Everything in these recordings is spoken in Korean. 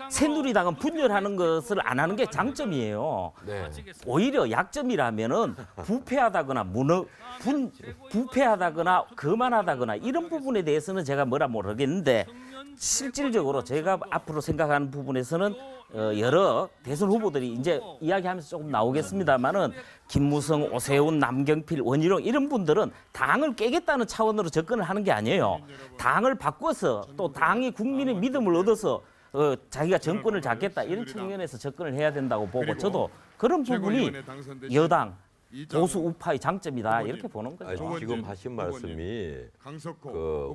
새누리당은 분열하는 것을 안 하는 게 장점이에요. 네. 오히려 약점이라면은 부패하다거나 부패하다거나 거만하다거나 이런 부분에 대해서는 제가 뭐라 모르겠는데 실질적으로 제가 앞으로 생각하는 부분에서는 여러 대선 후보들이 이제 이야기하면서 조금 나오겠습니다만은 김무성, 오세훈, 남경필, 원희룡 이런 분들은 당을 깨겠다는 차원으로 접근을 하는 게 아니에요. 당을 바꿔서 또 당이 국민의 믿음을 얻어서 자기가 정권을 잡겠다 이런 측면에서 접근을 해야 된다고 보고 저도 그런 부분이 여당 보수 우파의 장점이다 이렇게 보는 거죠. 아니, 지금 하신 말씀이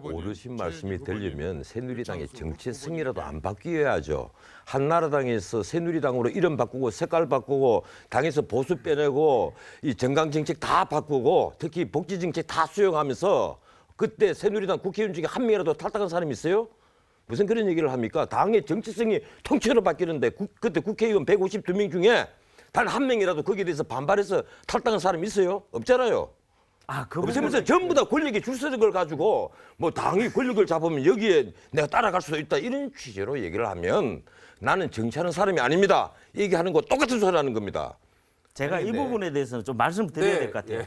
오르신 말씀이 들리면 새누리당의 정체성이라도 안 바뀌어야죠. 한나라당에서 새누리당으로 이름 바꾸고 색깔 바꾸고 당에서 보수 빼내고 이 정강 정책 다 바꾸고 특히 복지 정책 다 수용하면서 그때 새누리당 국회의원 중에 한 명이라도 탈당한 사람이 있어요? 무슨 그런 얘기를 합니까? 당의 정체성이 통째로 바뀌는데 그때 국회의원 152명 중에 단 한 명이라도 거기에 대해서 반발해서 탈당한 사람이 있어요? 없잖아요. 그러면서 전부 다 권력에 줄 서는 걸 가지고 뭐 당이 권력을 잡으면 여기에 내가 따라갈 수도 있다 이런 취지로 얘기를 하면 나는 정치하는 사람이 아닙니다. 얘기하는 거 똑같은 소리 하는 겁니다. 제가 이 부분에 대해서는 좀 말씀을 드려야 될 것 같아요.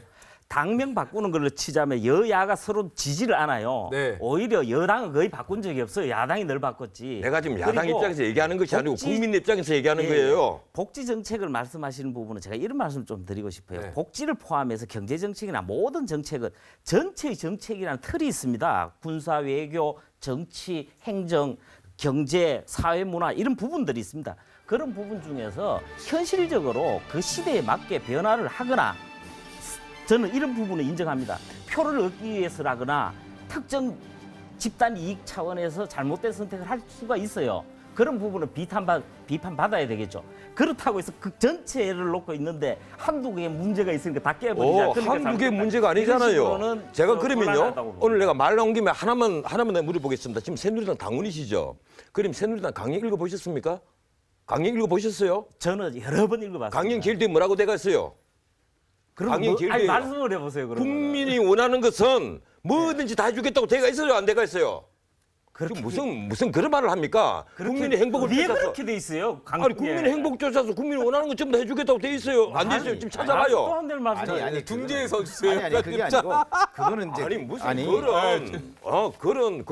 당명 바꾸는 걸로 치자면 여야가 서로 지지를 않아요. 오히려 여당은 거의 바꾼 적이 없어요. 야당이 늘 바꿨지. 내가 지금 야당 입장에서 얘기하는 것이 아니고 국민 입장에서 얘기하는 거예요. 복지 정책을 말씀하시는 부분은 제가 이런 말씀 좀 드리고 싶어요. 복지를 포함해서 경제 정책이나 모든 정책은 전체의 정책이라는 틀이 있습니다. 군사, 외교, 정치, 행정, 경제, 사회, 문화 이런 부분들이 있습니다. 그런 부분 중에서 현실적으로 그 시대에 맞게 변화를 하거나 저는 이런 부분을 인정합니다. 표를 얻기 위해서라거나 특정 집단 이익 차원에서 잘못된 선택을 할 수가 있어요. 그런 부분은 비판받아야 되겠죠. 그렇다고 해서 그 전체를 놓고 있는데 한두 개의 문제가 있으니까 다 깨버리자. 한두 개의 문제가 아니잖아요. 제가 그러면요. 오늘 내가 말 나온 김에 하나만 내가 물어보겠습니다. 지금 새누리당 당원이시죠? 그럼 새누리당 강령 읽어보셨습니까? 강령 읽어보셨어요? 저는 여러 번 읽어봤습니다. 강령 제일 뒤에 뭐라고 돼가 있어요? 강령 제일 뒤에 말씀을 해보세요. 그러면. 국민이 원하는 것은 뭐든지 다 해주겠다고 돼가 있어요? 안 돼가 있어요? 무슨 그런 말을 합니까? 국민의 행복을 왜 그렇게 돼 있어요? 아니 국민의 행복 쫓아서 국민이 원하는 것 전부 다 해주겠다고 돼 있어요. 안 돼 있어요. 지금 찾아봐요. 아니 둥지에 서 주세요. 아니 그게 아니고 그거는 이제 그런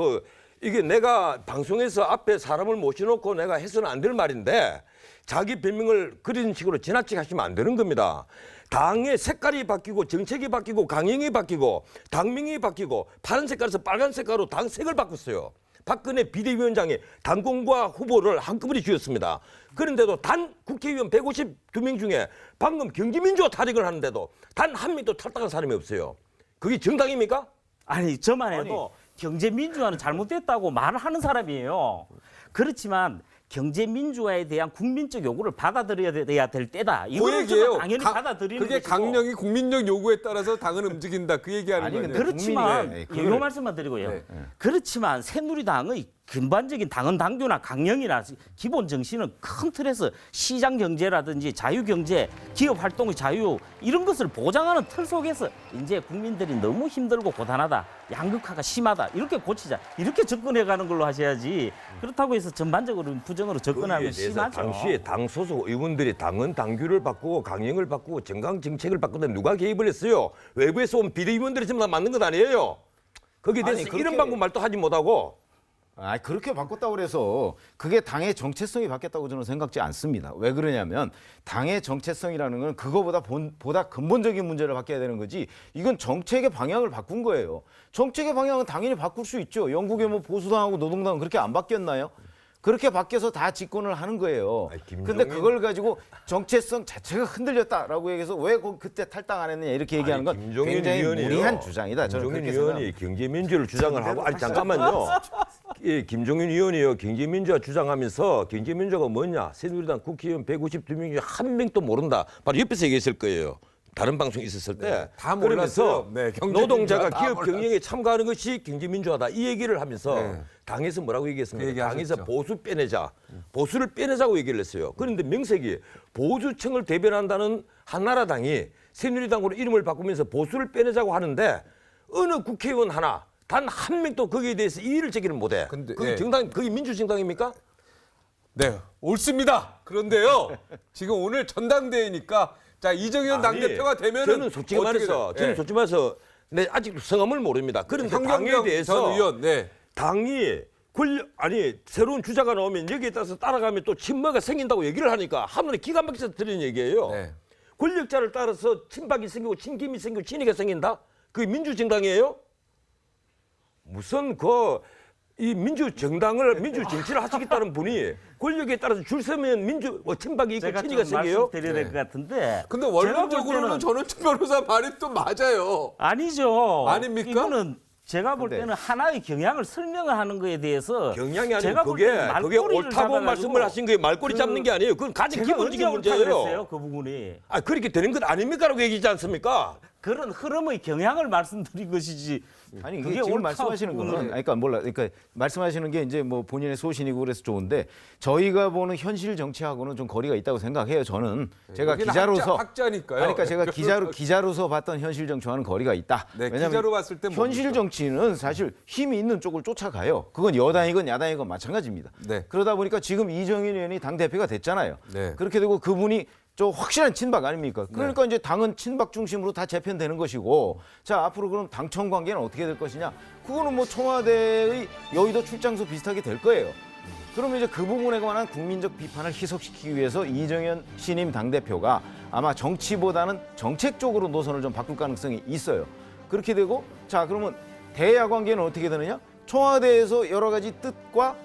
이게 내가 방송에서 앞에 사람을 모셔놓고 내가 해서는 안 될 말인데 자기 별명을 그런 식으로 지나치게 하시면 안 되는 겁니다. 당의 색깔이 바뀌고 정책이 바뀌고 강령이 바뀌고 당명이 바뀌고 파란 색깔에서 빨간 색깔로 당 색을 바꿨어요. 박근혜 비대위원장이 당권과 후보를 한꺼번에 쥐었습니다. 그런데도 단 국회의원 152명 중에 방금 경기민주화 탈익을 하는데도 단 한 명도 탈당한 사람이 없어요. 그게 정당입니까? 아니 저만 해도 경제민주화는 잘못됐다고 말을 하는 사람이에요. 그렇지만 경제민주화에 대한 국민적 요구를 받아들여야 될 때다. 이거는 당연히 받아들이는 그게 것이고. 강령이 국민적 요구에 따라서 당은 움직인다. 그 얘기하는 거예요. 그렇지만 이 말씀만 드리고요. 그렇지만 새누리당의 근반적인 당헌 당규나 강령이나 기본 정신은 큰 틀에서 시장 경제라든지 자유 경제, 기업 활동의 자유 이런 것을 보장하는 틀 속에서 이제 국민들이 너무 힘들고 고단하다, 양극화가 심하다 이렇게 고치자 이렇게 접근해가는 걸로 하셔야지. 그렇다고 해서 전반적으로 부정으로 접근하는 건 심하죠. 당시에 당 소속 의원들이 당헌 당규를 바꾸고 강령을 바꾸고 정강 정책을 바꾸는데 누가 개입을 했어요? 외부에서 온 비대위원들이 전부 다 맞는 것 아니에요? 거기에 대해서 이런 방법 말도 하지 못하고. 그렇게 바꿨다고 그래서 그게 당의 정체성이 바뀌었다고 저는 생각지 않습니다. 왜 그러냐면 당의 정체성이라는 건 그거보다 보다 근본적인 문제를 바뀌어야 되는 거지 이건 정책의 방향을 바꾼 거예요. 정책의 방향은 당연히 바꿀 수 있죠. 영국에 뭐 보수당하고 노동당은 그렇게 안 바뀌었나요? 그렇게 바뀌어서 다 집권을 하는 거예요. 그런데 그걸 가지고 정체성 자체가 흔들렸다라고 얘기해서 왜 그때 탈당 안 했느냐 이렇게 얘기하는 건 굉장히 무리한 주장이다. 저는 김종인 그렇게 의원이 경제민주를 주장을 하고 잠깐만요. 김종인 의원이요 경제민주화 주장하면서 경제민주화가 뭐냐 새누리당 국회의원 152명 중에 한 명도 모른다. 바로 옆에서 얘기했을 거예요. 다른 방송에 있었을 때. 다 몰랐어요. 노동자가 기업 경영에 참가하는 것이 경제민주화다. 이 얘기를 하면서 당에서 뭐라고 얘기했습니까? 당에서 보수 빼내자. 보수를 빼내자고 얘기를 했어요. 그런데 명색이 보수층을 대변한다는 한나라당이 새누리당으로 이름을 바꾸면서 보수를 빼내자고 하는데 어느 국회의원 하나 단 한 명도 거기에 대해서 이의를 제기를 못해. 그게 그게 민주정당입니까? 네, 옳습니다. 그런데요, 지금 오늘 전당대회니까 자 이정현 당대표가 되면은 저는 솔직히 말해서 네, 아직도 성함을 모릅니다. 그런데 당에 황경경 대해서 전 의원, 네. 당이 새로운 주자가 나오면 여기에 따라서 따라가면 또 친머가 생긴다고 얘기를 하니까 한눈에 기가 막혀서 들은 얘기예요. 네. 권력자를 따라서 친박이 생기고 친김이 생기고 친이가 생긴다? 그게 민주정당이에요? 무슨 이 민주정당을 민주정치를 하시겠다는 분이 권력에 따라서 줄 서면 친박이 있고 제가 친이가 좀 생겨요? 말씀드려야 될 것 같은데. 근데 제가 볼 원론적으로는 때는- 전원주 변호사 말이 또 맞아요. 아니죠. 아닙니까? 이거는 제가 볼 근데- 때는 하나의 경향을 설명을 하는 거에 대해서 경향이 아니고 제가 볼 그게 때는 말꼬리를 옳다고 잡아가지고 말씀을 하신 거예요. 말꼬리 그- 잡는 게 아니에요. 그건 가장 제가 기본적인 언제 옳다고 문제예요. 그랬어요, 그 부분이. 아, 그렇게 되는 것 아닙니까라고 얘기하지 않습니까? 그런 흐름의 경향을 말씀드린 것이지. 아니 이게 그게 지금 옳다고 말씀하시는 거는 그거는- 그러니까 몰라 그러니까 말씀하시는 게 이제 뭐 본인의 소신이고 그래서 좋은데 저희가 보는 현실 정치하고는 좀 거리가 있다고 생각해요. 저는 제가 여기는 기자로서 학자니까요. 그러니까 제가 기자로서 봤던 현실 정치와는 거리가 있다. 네, 왜냐하면 기자로 봤을 땐 현실 뭡니까? 정치는 사실 힘이 있는 쪽을 쫓아가요. 그건 여당이건 야당이건 마찬가지입니다. 네. 그러다 보니까 지금 이정현 의원이 당 대표가 됐잖아요. 네. 그렇게 되고 그분이 저 확실한 친박 아닙니까? 그러니까 이제 당은 친박 중심으로 다 재편되는 것이고, 자 앞으로 그럼 당청 관계는 어떻게 될 것이냐? 그거는 뭐 청와대의 여의도 출장소 비슷하게 될 거예요. 그러면 이제 그 부분에 관한 국민적 비판을 희석시키기 위해서 이정현 신임 당대표가 아마 정치보다는 정책적으로 노선을 좀 바꿀 가능성이 있어요. 그렇게 되고, 자 그러면 대야 관계는 어떻게 되느냐? 청와대에서 여러 가지 뜻과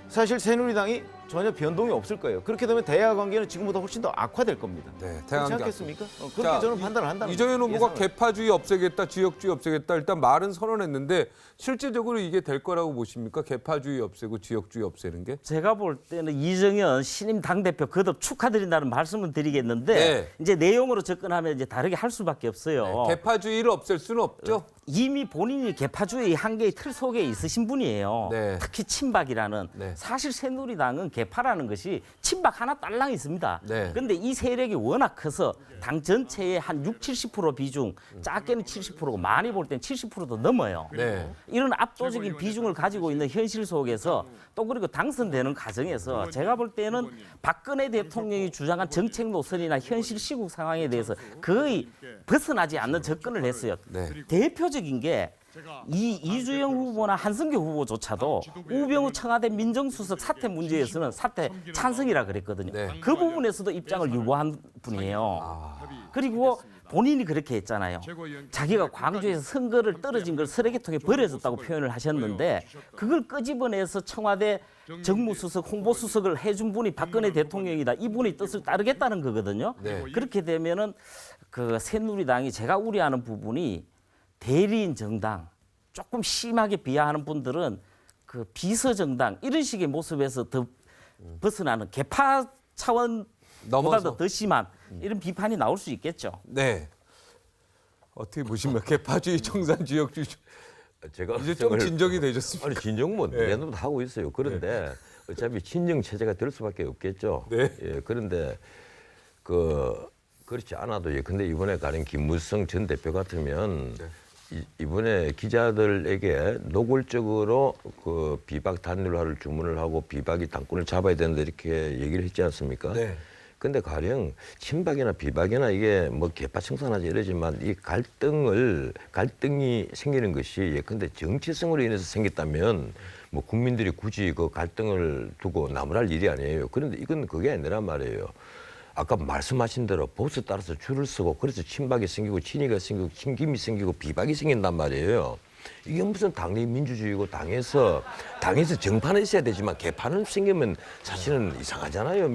사실 새누리당이 전혀 변동이 없을 거예요. 그렇게 되면 대야 관계는 지금보다 훨씬 더 악화될 겁니다. 네, 그렇지 대한민국. 않겠습니까? 그렇게 자, 저는 판단을 한다는 이정현 거죠. 후보가 예상을. 개파주의 없애겠다, 지역주의 없애겠다 일단 말은 선언했는데 실제적으로 이게 될 거라고 보십니까? 개파주의 없애고 지역주의 없애는 게? 제가 볼 때는 이정현 신임 당대표 거듭 축하드린다는 말씀을 드리겠는데 네. 이제 내용으로 접근하면 이제 다르게 할 수밖에 없어요. 개파주의를 없앨 수는 없죠. 이미 본인이 개파주의 한계의 틀 속에 있으신 분이에요. 네. 특히 친박이라는. 네. 사실 새누리당은 개파라는 것이 친박 하나 딸랑 있습니다. 네. 그런데 이 세력이 워낙 커서 당 전체의 한 60-70% 비중, 작게는 70%고 많이 볼 땐 70%도 넘어요. 네. 이런 압도적인 비중을 가지고 있는 현실 속에서 또 그리고 당선되는 과정에서 제가 볼 때는 박근혜 대통령이 주장한 정책 노선이나 현실 시국 상황에 대해서 거의 벗어나지 않는 접근을 했어요. 네. 대표적인 게 이주영 후보나 한승규 후보조차도 우병우 청와대 민정수석 사퇴 문제에서는 사퇴 찬성이라 그랬거든요. 네. 그 부분에서도 입장을 유보한 분이에요. 그리고 본인이 그렇게 했잖아요. 자기가 광주에서 선거를 떨어진 걸 쓰레기통에 버려졌다고 표현을 하셨는데 그걸 끄집어내서 청와대 정무수석, 홍보수석을 해준 분이 박근혜 대통령이다. 이분의 뜻을 따르겠다는 거거든요. 네. 그렇게 되면은 그 새누리당이 제가 우려하는 부분이 대리인 정당, 조금 심하게 비하하는 분들은 그 비서정당 이런 식의 모습에서 더 벗어나는 개파 차원보다도 넘어서. 더 심한 이런 비판이 나올 수 있겠죠. 네. 어떻게 보십니까? 개파주의, 청산, 지역주의. 제가 이제 좀 진정이 되셨습니까? 아니 진정 뭐 네. 내년도 하고 있어요. 그런데 어차피 친정 체제가 될 수밖에 없겠죠. 네. 예, 그런데 그렇지 않아도 예. 근데 이번에 가는 김무성 전 대표 같으면 이번에 기자들에게 노골적으로 그 비박 단일화를 주문을 하고 비박이 당권을 잡아야 된다 이렇게 얘기를 했지 않습니까? 네. 근데 가령 친박이나 비박이나 이게 뭐 개파 청산하지 이러지만 이 갈등이 생기는 것이 예컨대 정치성으로 인해서 생겼다면 뭐 국민들이 굳이 그 갈등을 두고 나무랄 일이 아니에요. 그런데 이건 그게 아니란 말이에요. 아까 말씀하신 대로 보수 따라서 줄을 서고 그래서 친박이 생기고 친이가 생기고 친김이 생기고 비박이 생긴단 말이에요. 이게 무슨 당내 민주주의고 당에서 정파는 있어야 되지만 개파는 생기면 사실은 이상하잖아요.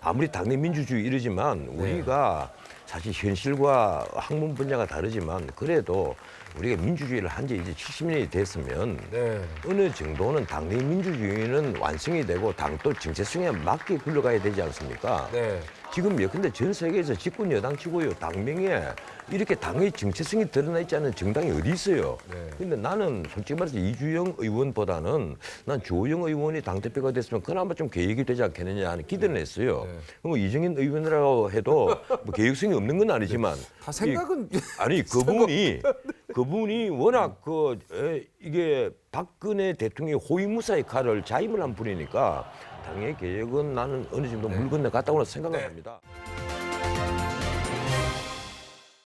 아무리 당내 민주주의 이러지만 우리가 사실 현실과 학문 분야가 다르지만 그래도 우리가 민주주의를 한 지 이제 70년이 됐으면 네. 어느 정도는 당내 민주주의는 완성이 되고 당도 정체성에 맞게 굴러가야 되지 않습니까? 네. 지금 예컨대 전 세계에서 집권 여당치고요 당명에 이렇게 당의 정체성이 드러나 있지 않은 정당이 어디 있어요? 그런데 나는 솔직히 말해서 이주영 의원보다는 난 주호영 의원이 당대표가 됐으면 그나마 좀 계획이 되지 않겠느냐 하는 기대를 했어요. 그럼 이정현 의원이라고 해도 뭐 계획성이 없는 건 아니지만 다 생각은 아니 그분이 워낙 이게 박근혜 대통령의 호위무사의 칼을 자임을 한 분이니까 당의 개혁은 나는 어느 정도 물 건너 갔다고 생각을 합니다.